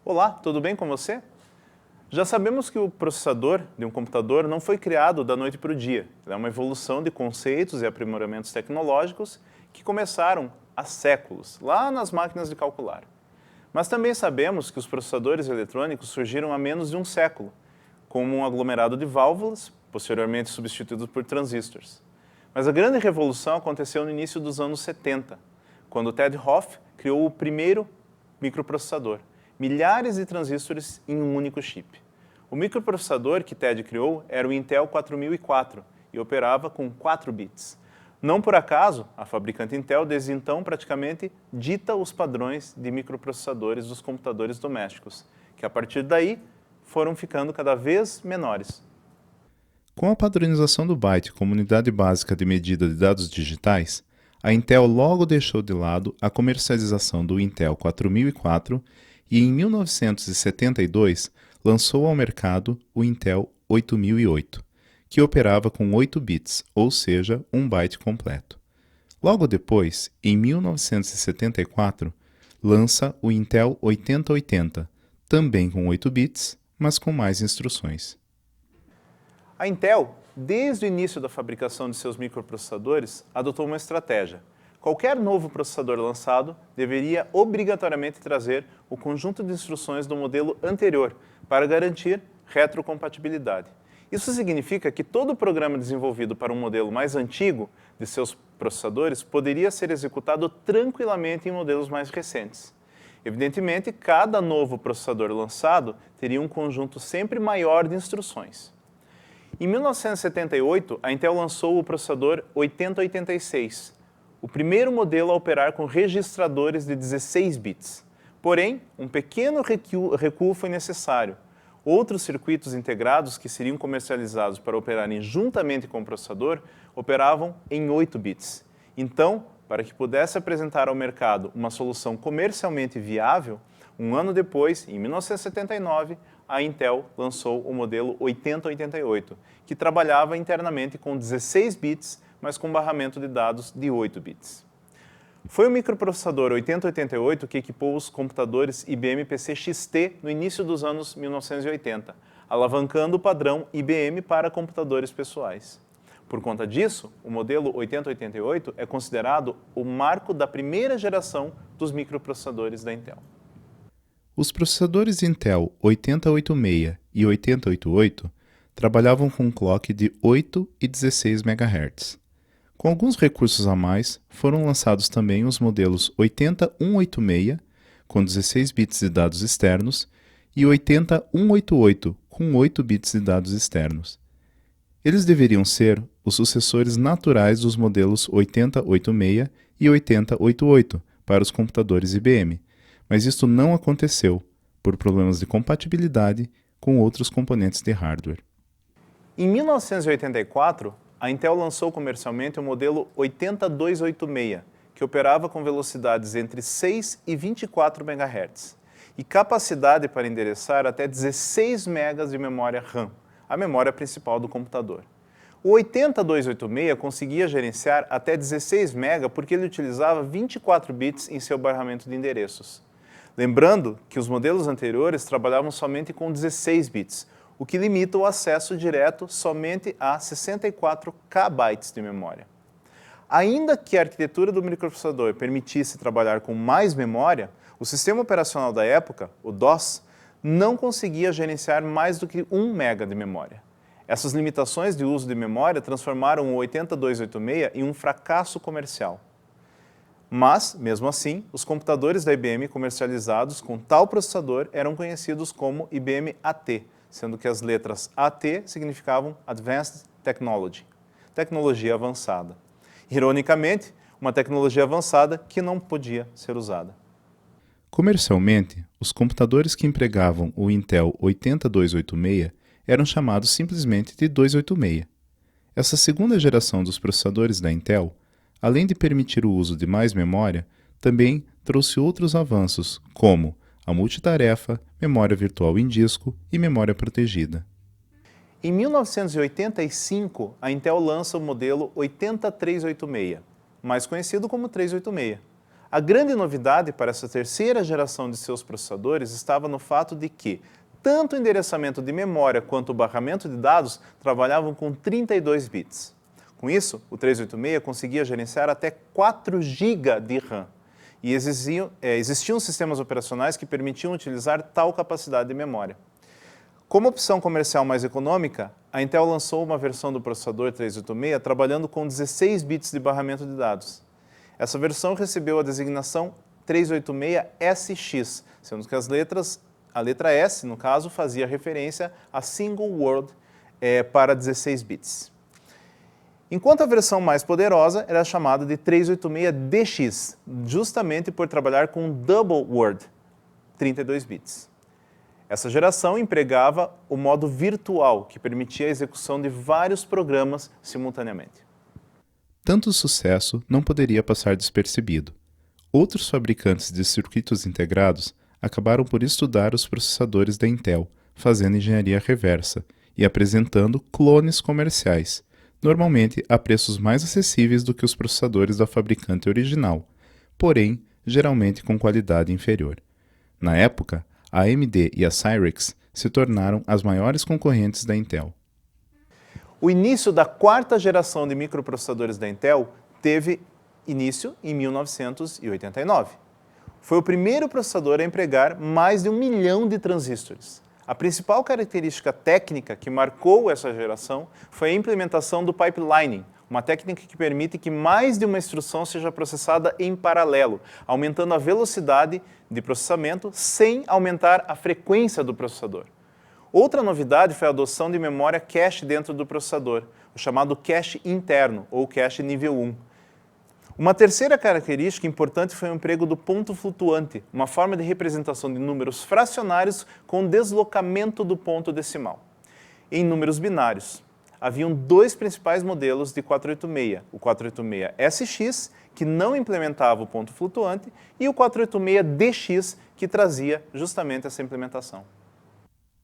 Olá, tudo bem com você? Já sabemos que o processador de um computador não foi criado da noite para o dia. Ele é uma evolução de conceitos e aprimoramentos tecnológicos que começaram há séculos, lá nas máquinas de calcular. Mas também sabemos que os processadores eletrônicos surgiram há menos de um século, como um aglomerado de válvulas, posteriormente substituídos por transistores. Mas a grande revolução aconteceu no início dos anos 70, quando Ted Hoff criou o primeiro microprocessador, milhares de transistores em um único chip. O microprocessador que Ted criou era o Intel 4004 e operava com 4 bits. Não por acaso, a fabricante Intel desde então praticamente dita os padrões de microprocessadores dos computadores domésticos, que a partir daí foram ficando cada vez menores. Com a padronização do byte como unidade básica de medida de dados digitais, a Intel logo deixou de lado a comercialização do Intel 4004 e em 1972 lançou ao mercado o Intel 8008, que operava com 8 bits, ou seja, 1 byte completo. Logo depois, em 1974, lança o Intel 8080, também com 8 bits, mas com mais instruções. A Intel, desde o início da fabricação de seus microprocessadores, adotou uma estratégia. Qualquer novo processador lançado deveria obrigatoriamente trazer o conjunto de instruções do modelo anterior para garantir retrocompatibilidade. Isso significa que todo programa desenvolvido para um modelo mais antigo de seus processadores poderia ser executado tranquilamente em modelos mais recentes. Evidentemente, cada novo processador lançado teria um conjunto sempre maior de instruções. Em 1978, a Intel lançou o processador 8086, o primeiro modelo a operar com registradores de 16 bits. Porém, um pequeno recuo foi necessário. Outros circuitos integrados que seriam comercializados para operarem juntamente com o processador operavam em 8 bits. Então, para que pudesse apresentar ao mercado uma solução comercialmente viável, um ano depois, em 1979, a Intel lançou o modelo 8088, que trabalhava internamente com 16 bits, mas com barramento de dados de 8 bits. Foi o microprocessador 8088 que equipou os computadores IBM PC XT no início dos anos 1980, alavancando o padrão IBM para computadores pessoais. Por conta disso, o modelo 8088 é considerado o marco da primeira geração dos microprocessadores da Intel. Os processadores Intel 8086 e 8088 trabalhavam com um clock de 8 e 16 MHz. Com alguns recursos a mais, foram lançados também os modelos 80186, com 16 bits de dados externos, e 80188, com 8 bits de dados externos. Eles deveriam ser os sucessores naturais dos modelos 8086 e 8088 para os computadores IBM, mas isto não aconteceu por problemas de compatibilidade com outros componentes de hardware. Em 1984, a Intel lançou comercialmente o modelo 80286, que operava com velocidades entre 6 e 24 MHz e capacidade para endereçar até 16 MB de memória RAM, a memória principal do computador. O 80286 conseguia gerenciar até 16 MB porque ele utilizava 24 bits em seu barramento de endereços. Lembrando que os modelos anteriores trabalhavam somente com 16 bits, o que limita o acesso direto somente a 64 KB de memória. Ainda que a arquitetura do microprocessador permitisse trabalhar com mais memória, o sistema operacional da época, o DOS, não conseguia gerenciar mais do que 1 MB de memória. Essas limitações de uso de memória transformaram o 80286 em um fracasso comercial. Mas, mesmo assim, os computadores da IBM comercializados com tal processador eram conhecidos como IBM AT, sendo que as letras AT significavam Advanced Technology, tecnologia avançada. Ironicamente, uma tecnologia avançada que não podia ser usada. Comercialmente, os computadores que empregavam o Intel 80286 eram chamados simplesmente de 286. Essa segunda geração dos processadores da Intel, além de permitir o uso de mais memória, também trouxe outros avanços, como a multitarefa, memória virtual em disco e memória protegida. Em 1985, a Intel lança o modelo 80386, mais conhecido como 386. A grande novidade para essa terceira geração de seus processadores estava no fato de que tanto o endereçamento de memória quanto o barramento de dados trabalhavam com 32 bits. Com isso, o 386 conseguia gerenciar até 4 GB de RAM e existiam sistemas operacionais que permitiam utilizar tal capacidade de memória. Como opção comercial mais econômica, a Intel lançou uma versão do processador 386 trabalhando com 16 bits de barramento de dados. Essa versão recebeu a designação 386SX, sendo que a letra S, no caso, fazia referência a Single Word para 16 bits. Enquanto a versão mais poderosa era chamada de 386DX, justamente por trabalhar com Double Word, 32 bits. Essa geração empregava o modo virtual, que permitia a execução de vários programas simultaneamente. Tanto sucesso não poderia passar despercebido. Outros fabricantes de circuitos integrados acabaram por estudar os processadores da Intel, fazendo engenharia reversa e apresentando clones comerciais, normalmente a preços mais acessíveis do que os processadores da fabricante original, porém, geralmente com qualidade inferior. Na época, a AMD e a Cyrix se tornaram as maiores concorrentes da Intel. O início da quarta geração de microprocessadores da Intel teve início em 1989. Foi o primeiro processador a empregar mais de 1 milhão de transistores. A principal característica técnica que marcou essa geração foi a implementação do pipelining, uma técnica que permite que mais de uma instrução seja processada em paralelo, aumentando a velocidade de processamento sem aumentar a frequência do processador. Outra novidade foi a adoção de memória cache dentro do processador, o chamado cache interno, ou cache nível 1. Uma terceira característica importante foi o emprego do ponto flutuante, uma forma de representação de números fracionários com deslocamento do ponto decimal. Em números binários, haviam 2 principais modelos de 486, o 486SX, que não implementava o ponto flutuante, e o 486DX, que trazia justamente essa implementação.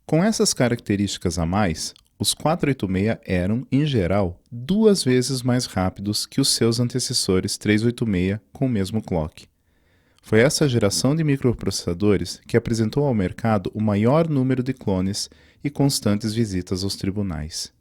Com essas características a mais, os 486 eram, em geral, 2 vezes mais rápidos que os seus antecessores 386 com o mesmo clock. Foi essa geração de microprocessadores que apresentou ao mercado o maior número de clones e constantes visitas aos tribunais.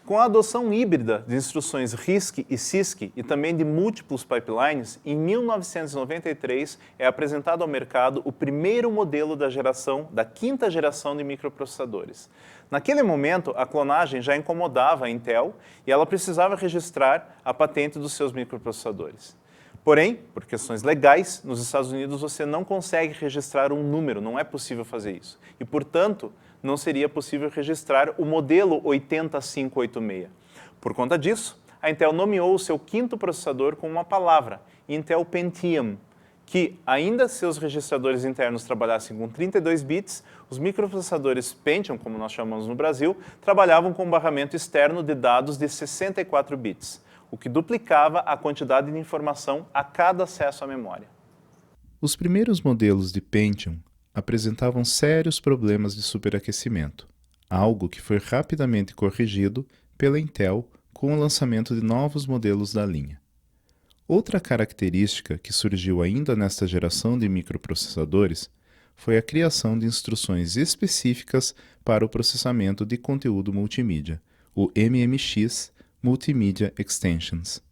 Com a adoção híbrida de instruções RISC e CISC e também de múltiplos pipelines, em 1993 é apresentado ao mercado o primeiro modelo da quinta geração de microprocessadores. Naquele momento, a clonagem já incomodava a Intel e ela precisava registrar a patente dos seus microprocessadores. Porém, por questões legais, nos Estados Unidos você não consegue registrar um número, não é possível fazer isso. E, portanto, não seria possível registrar o modelo 80586. Por conta disso, a Intel nomeou o seu quinto processador com uma palavra, Intel Pentium, que, ainda se os registradores internos trabalhassem com 32 bits, os microprocessadores Pentium, como nós chamamos no Brasil, trabalhavam com barramento externo de dados de 64 bits, o que duplicava a quantidade de informação a cada acesso à memória. Os primeiros modelos de Pentium apresentavam sérios problemas de superaquecimento, algo que foi rapidamente corrigido pela Intel com o lançamento de novos modelos da linha. Outra característica que surgiu ainda nesta geração de microprocessadores foi a criação de instruções específicas para o processamento de conteúdo multimídia, o MMX Multimedia Extensions.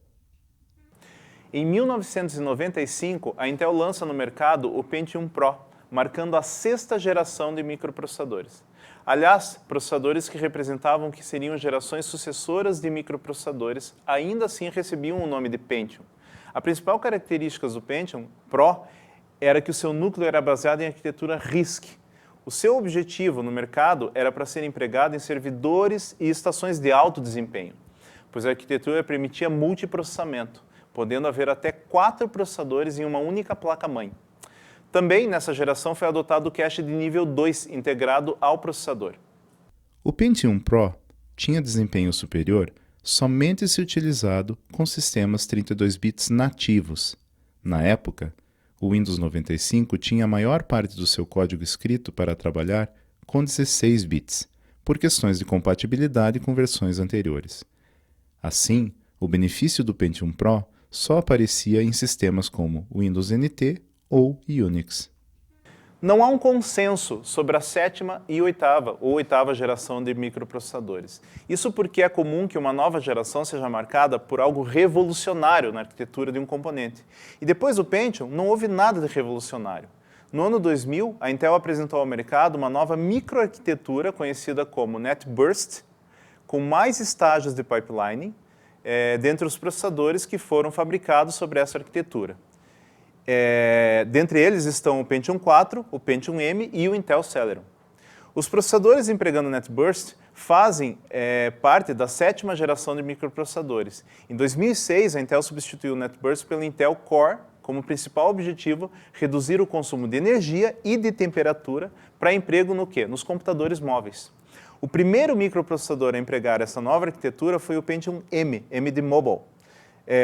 Em 1995, a Intel lança no mercado o Pentium Pro, marcando a 6ª geração de microprocessadores. Aliás, processadores que representavam que seriam gerações sucessoras de microprocessadores ainda assim recebiam o nome de Pentium. A principal característica do Pentium Pro era que o seu núcleo era baseado em arquitetura RISC. O seu objetivo no mercado era para ser empregado em servidores e estações de alto desempenho, pois a arquitetura permitia multiprocessamento, podendo haver até 4 processadores em uma única placa-mãe. Também, nessa geração, foi adotado o cache de nível 2 integrado ao processador. O Pentium Pro tinha desempenho superior somente se utilizado com sistemas 32 bits nativos. Na época, o Windows 95 tinha a maior parte do seu código escrito para trabalhar com 16 bits, por questões de compatibilidade com versões anteriores. Assim, o benefício do Pentium Pro só aparecia em sistemas como Windows NT ou Unix. Não há um consenso sobre a sétima e oitava geração de microprocessadores. Isso porque é comum que uma nova geração seja marcada por algo revolucionário na arquitetura de um componente. E depois do Pentium, não houve nada de revolucionário. No ano 2000, a Intel apresentou ao mercado uma nova microarquitetura conhecida como NetBurst, com mais estágios de pipelining dentre os processadores que foram fabricados sobre essa arquitetura. Dentre eles estão o Pentium 4, o Pentium M e o Intel Celeron. Os processadores empregando NetBurst fazem parte da sétima geração de microprocessadores. Em 2006, a Intel substituiu o NetBurst pelo Intel Core, como principal objetivo reduzir o consumo de energia e de temperatura para emprego no quê? Nos computadores móveis. O primeiro microprocessador a empregar essa nova arquitetura foi o Pentium M de Mobile.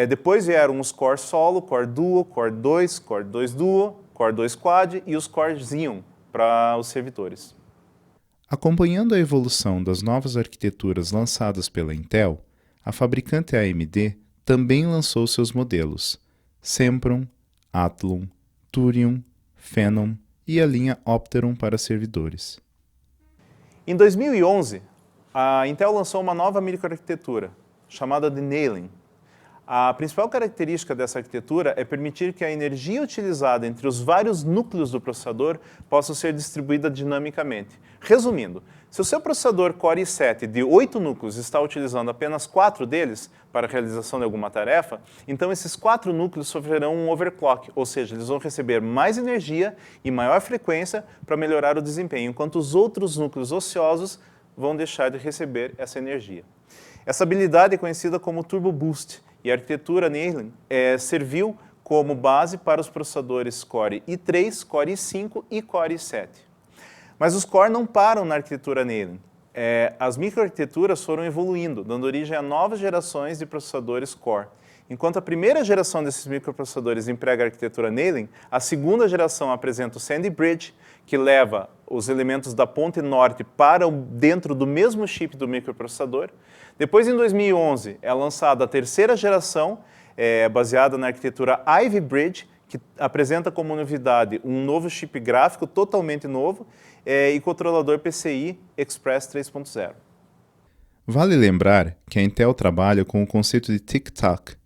Depois vieram os Core Solo, Core Duo, Core 2, Core 2 Duo, Core 2 Quad e os Core Xeon para os servidores. Acompanhando a evolução das novas arquiteturas lançadas pela Intel, a fabricante AMD também lançou seus modelos Sempron, Athlon, Thurion, Phenom e a linha Opteron para servidores. Em 2011, a Intel lançou uma nova microarquitetura, chamada de Nalin. A principal característica dessa arquitetura é permitir que a energia utilizada entre os vários núcleos do processador possa ser distribuída dinamicamente. Resumindo, se o seu processador Core i7 de 8 núcleos está utilizando apenas 4 deles para a realização de alguma tarefa, então esses 4 núcleos sofrerão um overclock, ou seja, eles vão receber mais energia e maior frequência para melhorar o desempenho, enquanto os outros núcleos ociosos vão deixar de receber essa energia. Essa habilidade é conhecida como Turbo Boost, e a arquitetura Nalin serviu como base para os processadores Core i3, Core i5 e Core i7. Mas os Core não param na arquitetura Nalin. As microarquiteturas foram evoluindo, dando origem a novas gerações de processadores Core. Enquanto a primeira geração desses microprocessadores emprega a arquitetura Nalin, a segunda geração apresenta o Sandy Bridge, que leva os elementos da ponte norte para dentro do mesmo chip do microprocessador. Depois, em 2011, é lançada a terceira geração, baseada na arquitetura Ivy Bridge, que apresenta como novidade um novo chip gráfico totalmente novo e controlador PCI Express 3.0. Vale lembrar que a Intel trabalha com o conceito de Tic-Tac,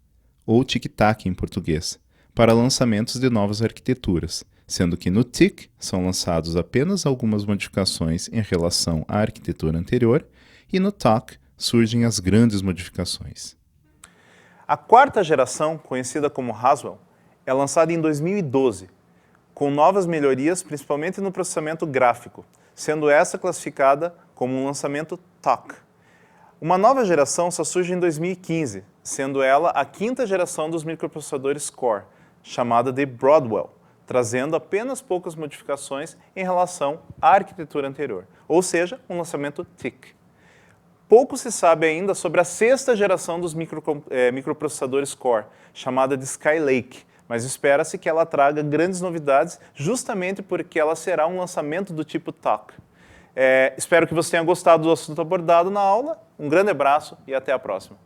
ou Tic-Tac em português, para lançamentos de novas arquiteturas, sendo que no TIC são lançados apenas algumas modificações em relação à arquitetura anterior e no TAC surgem as grandes modificações. A quarta geração, conhecida como Haswell, é lançada em 2012, com novas melhorias principalmente no processamento gráfico, sendo essa classificada como um lançamento TAC. Uma nova geração só surge em 2015, sendo ela a quinta geração dos microprocessadores Core, chamada de Broadwell, trazendo apenas poucas modificações em relação à arquitetura anterior, ou seja, um lançamento TIC. Pouco se sabe ainda sobre a sexta geração dos microprocessadores Core, chamada de Skylake, mas espera-se que ela traga grandes novidades justamente porque ela será um lançamento do tipo TAC. Espero que você tenha gostado do assunto abordado na aula. Um grande abraço e até a próxima.